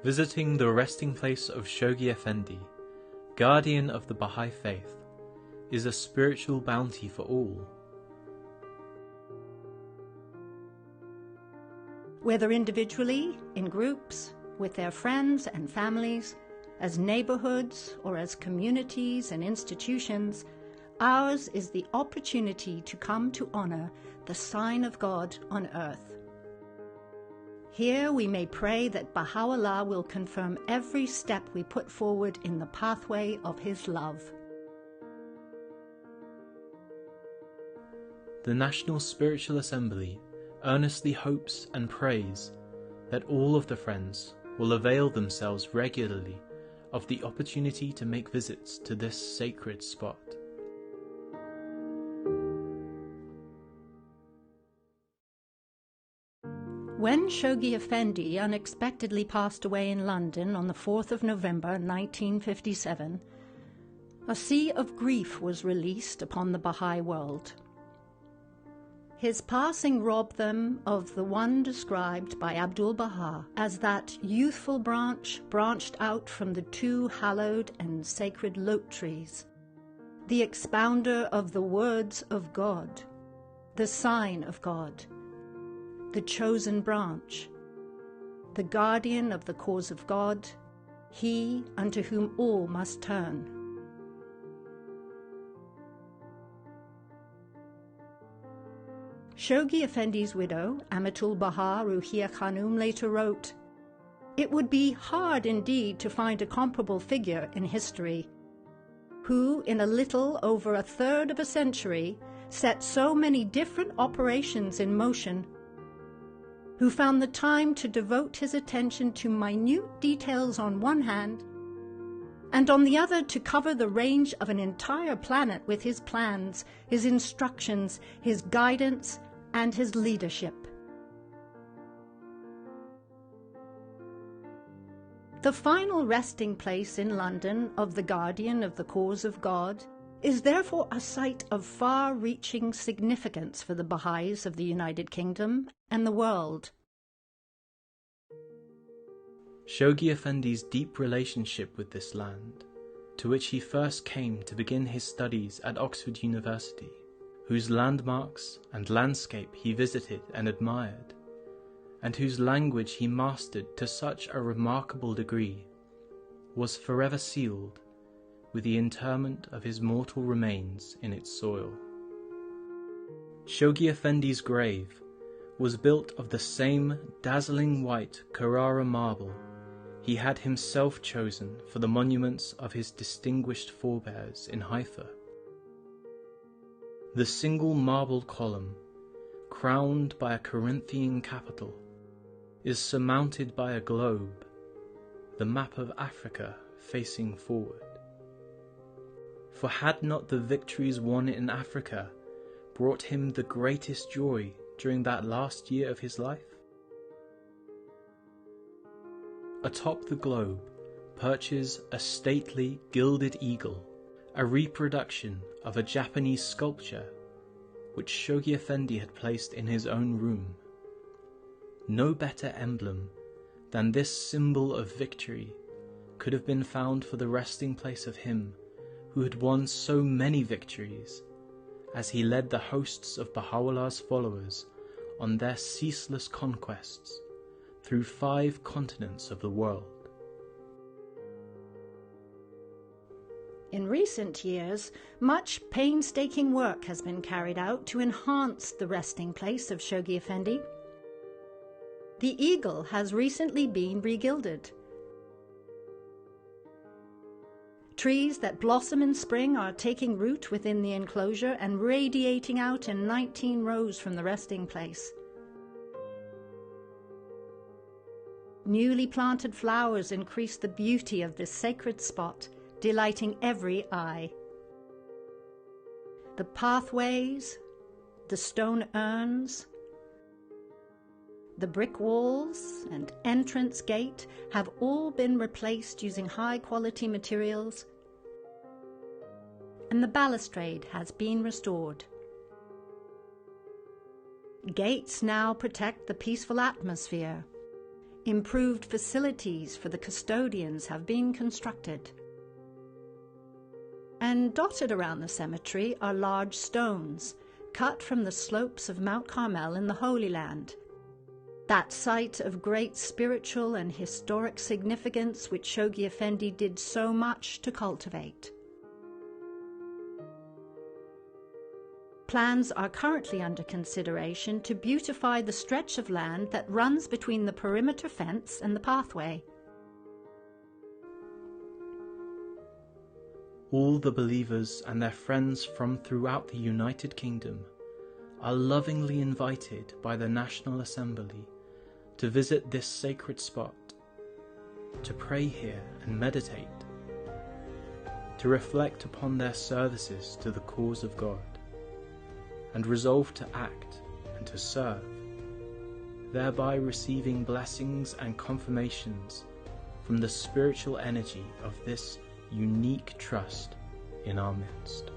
Visiting the resting place of Shoghi Effendi, guardian of the Baha'i faith, is a spiritual bounty for all. Whether individually, in groups, with their friends and families, as neighborhoods or as communities and institutions, ours is the opportunity to come to honor the sign of God on earth. Here we may pray that Baha'u'llah will confirm every step we put forward in the pathway of his love. The National Spiritual Assembly earnestly hopes and prays that all of the Friends will avail themselves regularly of the opportunity to make visits to this sacred spot. When Shoghi Effendi unexpectedly passed away in London on the 4th of November 1957, a sea of grief was released upon the Baha'i world. His passing robbed them of the one described by Abdul-Baha as that youthful branch branched out from the two hallowed and sacred lote trees, the expounder of the words of God, the sign of God, the chosen branch, the guardian of the cause of God, he unto whom all must turn. Shoghi Effendi's widow, Amatul Baha Ruhiya Khanum, later wrote, "It would be hard indeed to find a comparable figure in history, who in a little over a third of a century set so many different operations in motion, who found the time to devote his attention to minute details on one hand, and on the other to cover the range of an entire planet with his plans, his instructions, his guidance, and his leadership." The final resting place in London of the guardian of the cause of God is therefore a site of far-reaching significance for the Baha'is of the United Kingdom and the world. Shoghi Effendi's deep relationship with this land, to which he first came to begin his studies at Oxford University, whose landmarks and landscape he visited and admired, and whose language he mastered to such a remarkable degree, was forever sealed with the interment of his mortal remains in its soil. Shoghi Effendi's grave was built of the same dazzling white Carrara marble he had himself chosen for the monuments of his distinguished forebears in Haifa. The single marble column, crowned by a Corinthian capital, is surmounted by a globe, the map of Africa facing forward. For had not the victories won in Africa brought him the greatest joy during that last year of his life? Atop the globe perches a stately gilded eagle, a reproduction of a Japanese sculpture which Shoghi Effendi had placed in his own room. No better emblem than this symbol of victory could have been found for the resting place of him who had won so many victories, as he led the hosts of Baha'u'llah's followers on their ceaseless conquests through 5 continents of the world. In recent years, much painstaking work has been carried out to enhance the resting place of Shoghi Effendi. The eagle has recently been regilded. Trees that blossom in spring are taking root within the enclosure and radiating out in 19 rows from the resting place. Newly planted flowers increase the beauty of this sacred spot, delighting every eye. The pathways, the stone urns, the brick walls and entrance gate have all been replaced using high-quality materials, and the balustrade has been restored. Gates now protect the peaceful atmosphere. Improved facilities for the custodians have been constructed. And dotted around the cemetery are large stones, cut from the slopes of Mount Carmel in the Holy Land, that site of great spiritual and historic significance which Shoghi Effendi did so much to cultivate. Plans are currently under consideration to beautify the stretch of land that runs between the perimeter fence and the pathway. All the believers and their friends from throughout the United Kingdom are lovingly invited by the National Assembly to visit this sacred spot, to pray here and meditate, to reflect upon their services to the cause of God, and resolve to act and to serve, thereby receiving blessings and confirmations from the spiritual energy of this unique trust in our midst.